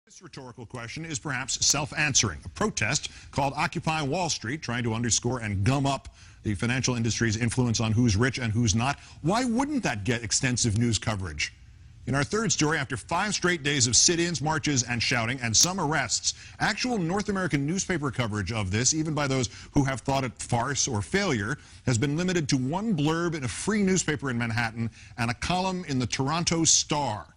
This rhetorical question is perhaps self-answering. A protest called Occupy Wall Street, trying to underscore and gum up the financial industry's influence on who's rich and who's not. Why wouldn't that get extensive news coverage? In our third story, after 5 straight days of sit-ins, marches, and shouting, and some arrests, actual North American newspaper coverage of this, even by those who have thought it farce or failure, has been limited to one blurb in a free newspaper in Manhattan and a column in the Toronto Star.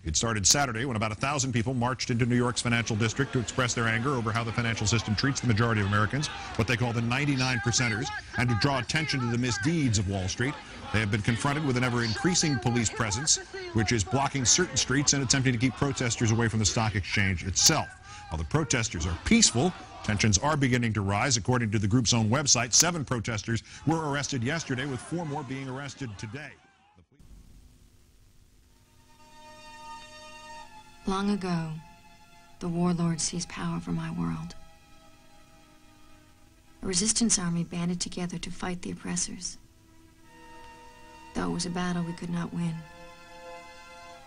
It started Saturday when about 1,000 people marched into New York's financial district to express their anger over how the financial system treats the majority of Americans, what they call the 99%ers, and to draw attention to the misdeeds of Wall Street. They have been confronted with an ever-increasing police presence, which is blocking certain streets and attempting to keep protesters away from the stock exchange itself. While the protesters are peaceful, tensions are beginning to rise. According to the group's own website, 7 protesters were arrested yesterday, with 4 more being arrested today. Long ago, the warlord seized power over my world. A resistance army banded together to fight the oppressors. Though it was a battle we could not win,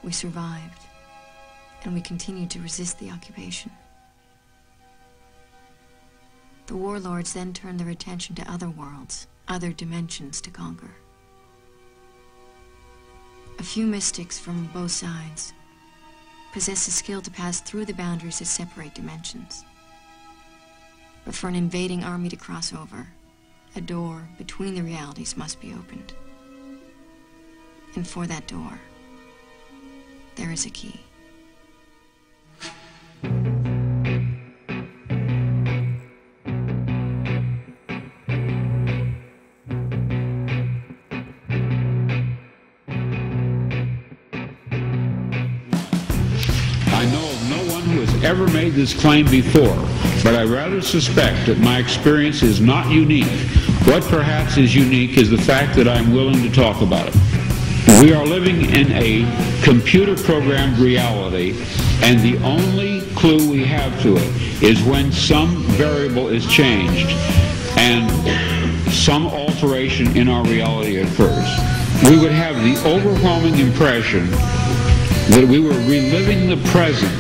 we survived, and we continued to resist the occupation. The warlords then turned their attention to other worlds, other dimensions to conquer. A few mystics from both sides possess the skill to pass through the boundaries that separate dimensions. But for an invading army to cross over, a door between the realities must be opened. And for that door, there is a key. I know of no one who has ever made this claim before, but I rather suspect that my experience is not unique. What perhaps is unique is the fact that I'm willing to talk about it. We are living in a computer-programmed reality, and the only clue we have to it is when some variable is changed and some alteration in our reality occurs. We would have the overwhelming impression that we were reliving the present,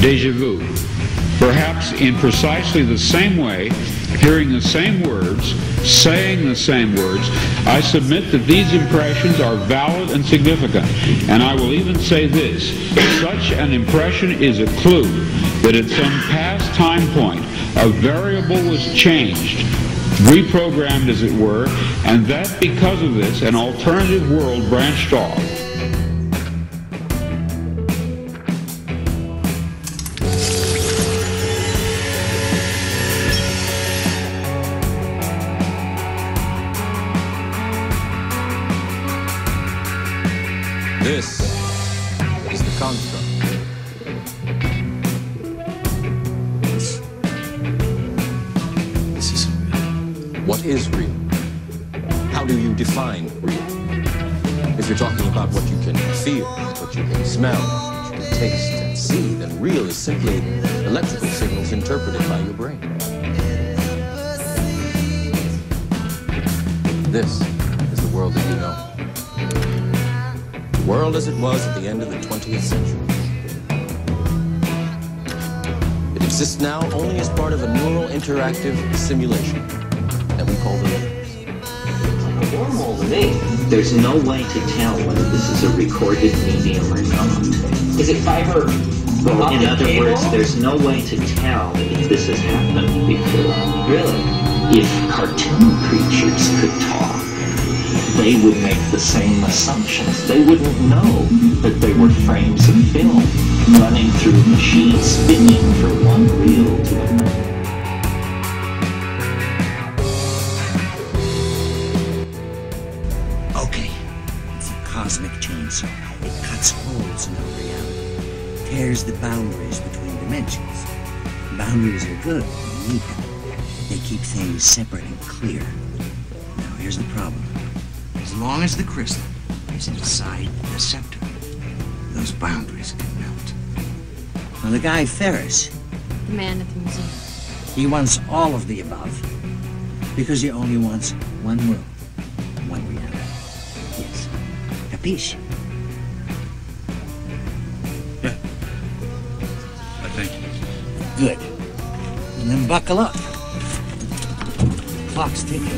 déjà vu, perhaps in precisely the same way, hearing the same words, saying the same words. I submit that these impressions are valid and significant, and I will even say this: such an impression is a clue that at some past time point a variable was changed, reprogrammed as it were, and that because of this an alternative world branched off. This is the construct. This isn't real. What is real? How do you define real? If you're talking about what you can feel, what you can smell, what you can taste and see, then real is simply electrical signals interpreted by your brain. This is the world that you know. The world as it was at the end of the 20th century. It exists now only as part of a neural interactive simulation that we call the universe. Or more than eight, there's no way to tell whether this is a recorded medium or not. Is it fiber? Well, in other words, there's no way to tell if this has happened before. Really? If cartoon creatures could talk, they would make the same assumptions. They wouldn't know that they were frames of film running through a machine, spinning from one reel to another. Okay, it's a cosmic chainsaw. It cuts holes in our reality, tears the boundaries between dimensions. Boundaries are good, we need them. They keep things separate and clear. Now here's the problem. As long as the crystal is inside the scepter, those boundaries can melt. Now the guy Ferris, The man at the museum. he wants all of the above because he only wants one world, one reality. Yes. Capisce? Yeah. Thank you. Good. And then buckle up. Clock's ticking.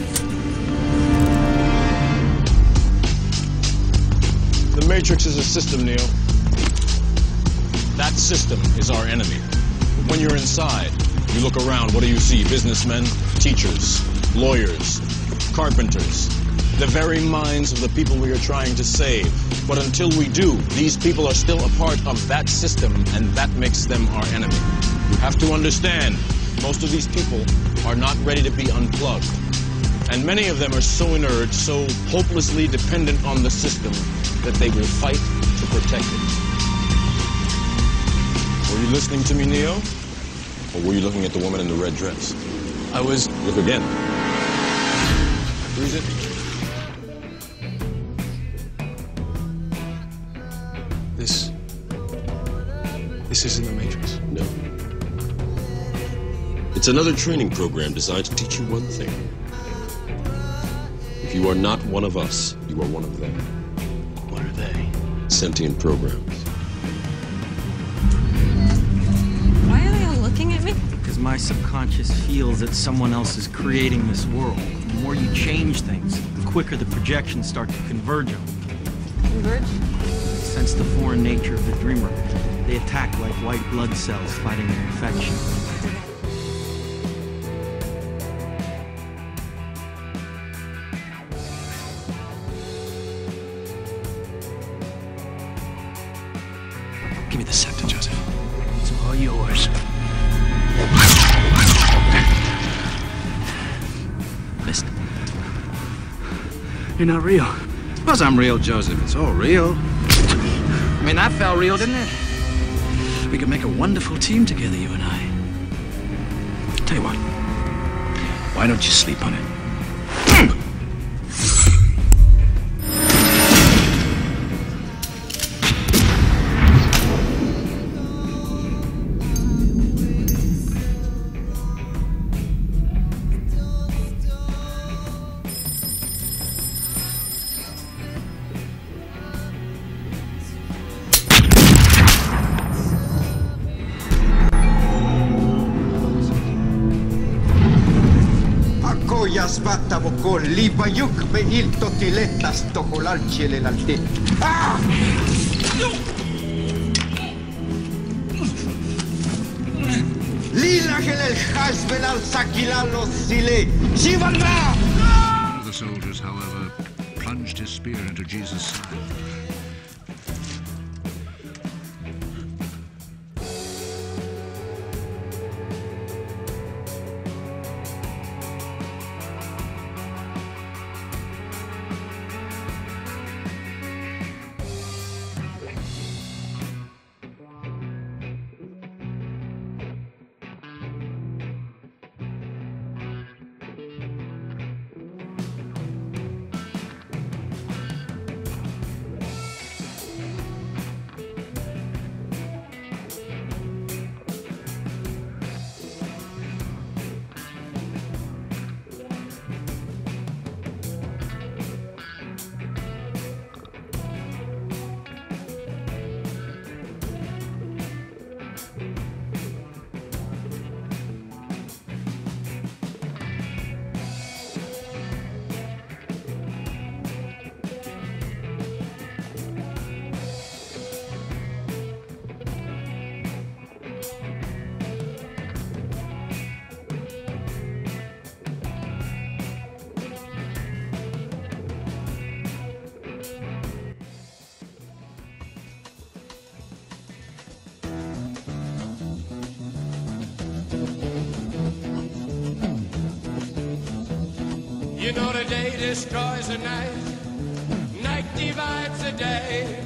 The Matrix is a system, Neo. That system is our enemy. But when you're inside, you look around, what do you see? Businessmen, teachers, lawyers, carpenters, the very minds of the people we are trying to save. But until we do, these people are still a part of that system, and that makes them our enemy. You have to understand, most of these people are not ready to be unplugged. And many of them are so inert, so hopelessly dependent on the system, that they will fight to protect it. Were you listening to me, Neo? Or were you looking at the woman in the red dress? I was... Look again. Freeze it. This isn't the Matrix. No. It's another training program designed to teach you one thing. If you are not one of us, you are one of them. What are they? Sentient programs. Why are they all looking at me? Because my subconscious feels that someone else is creating this world. The more you change things, the quicker the projections start to converge on them. Converge? Sense the foreign nature of the dreamer. They attack like white blood cells fighting an infection. Give me the scepter, Joseph. It's all yours. Listen. You're not real. Of course I'm real, Joseph. It's all real. I mean, that felt real, didn't it? We could make a wonderful team together, you and I. Tell you what. Why don't you sleep on it? Vattavo con libayuk me ilto tiletas tokolalchele lalte. Ah! Lila gelel hasben al sakilalo sile. Shivana! One of the soldiers, however, plunged his spear into Jesus' side. You know the day destroys the night, night divides the day.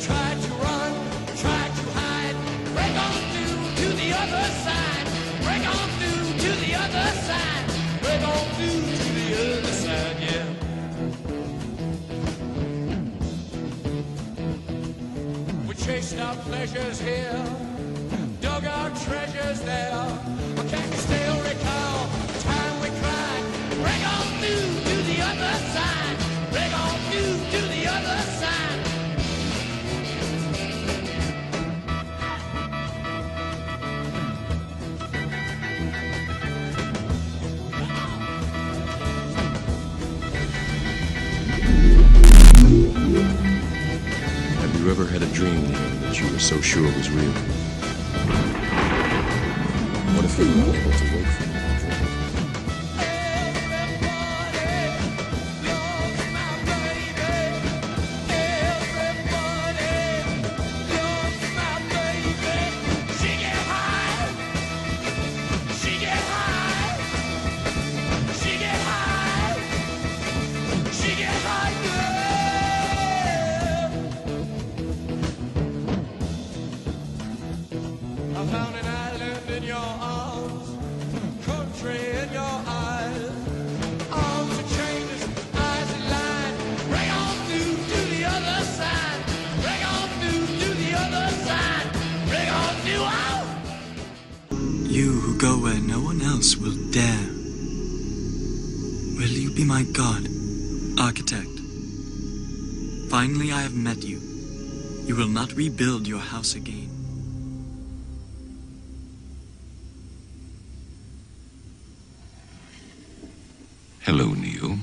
Try to run, try to hide, break on through to the other side, break on through to the other side, break on through to the other side, yeah. We chased our pleasures here, dug our treasures there, but can you still recall the time we cried? Break on through to the other side. Break on through to the other side. ever had a dream, Neo, that you were so sure was real? What if you were unable to wake from that dream? I found an island in your arms, country in your eyes. Arms are changes, eyes are line. Bring on through to the other side. Bring on through to the other side. Bring on through out. You who go where no one else will dare. Will you be my god, architect? Finally, I have met you. You will not rebuild your house again. Hello, Neo.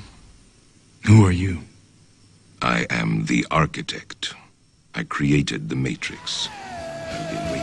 Who are you? I am the architect. I created the Matrix. I've been